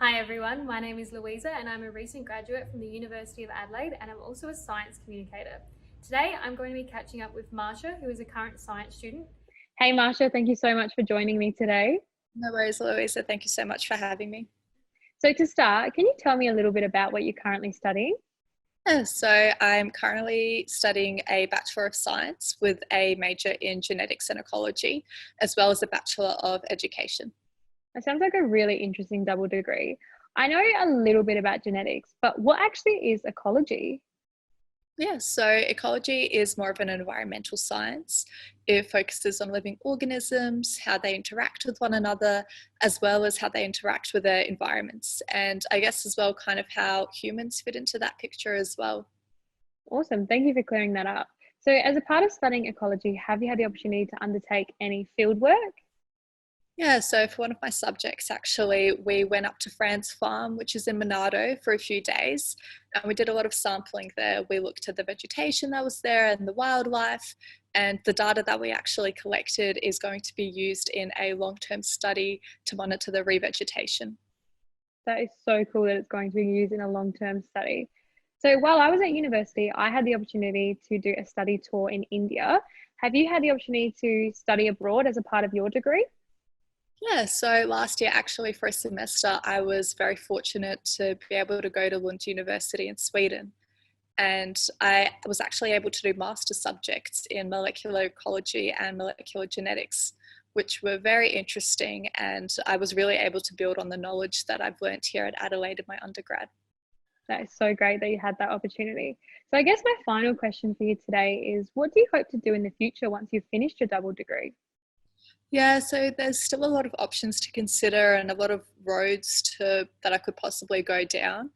Hi everyone, my name is Luisa and I'm a recent graduate from the University of Adelaide and I'm also a science communicator. Today I'm going to be catching up with Masha, who is a current science student. Hey Masha, thank you so much for joining me today. No worries, Luisa. Thank you so much for having me. So to start, can you tell me a little bit about what you're currently studying? So I'm currently studying a Bachelor of Science with a major in Genetics and Ecology, as well as a Bachelor of Education. That sounds like a really interesting double degree. I know a little bit about genetics, but what actually is ecology? Yeah, so ecology is more of an environmental science. It focuses on living organisms, how they interact with one another, as well as how they interact with their environments. And I guess as well, kind of how humans fit into that picture as well. Awesome, thank you for clearing that up. So as a part of studying ecology, have you had the opportunity to undertake any field work? Yeah, so for one of my subjects, actually, we went up to Fran's farm, which is in Monardo, for a few days, and we did a lot of sampling there. We looked at the vegetation that was there and the wildlife, and the data that we actually collected is going to be used in a long-term study to monitor the revegetation. That is so cool that it's going to be used in a long-term study. So while I was at university, I had the opportunity to do a study tour in India. Have you had the opportunity to study abroad as a part of your degree? Yeah, so last year, actually, for a semester, I was very fortunate to be able to go to Lund University in Sweden. And I was actually able to do master subjects in molecular ecology and molecular genetics, which were very interesting. And I was really able to build on the knowledge that I've learnt here at Adelaide in my undergrad. That is so great that you had that opportunity. So I guess my final question for you today is, what do you hope to do in the future once you've finished your double degree? Yeah, so there's still a lot of options to consider and a lot of roads that I could possibly go down.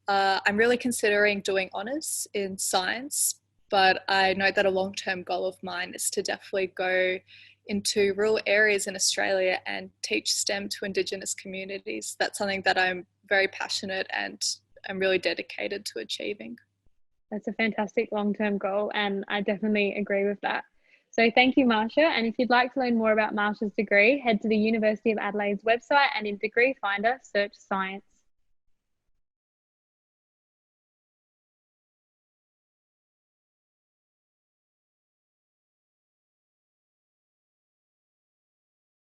I'm really considering doing honours in science, but I know that a long-term goal of mine is to definitely go into rural areas in Australia and teach STEM to Indigenous communities. That's something that I'm very passionate and I'm really dedicated to achieving. That's a fantastic long-term goal, and I definitely agree with that. So thank you, Marsha. And if you'd like to learn more about Marsha's degree, head to the University of Adelaide's website and in Degree Finder, search science.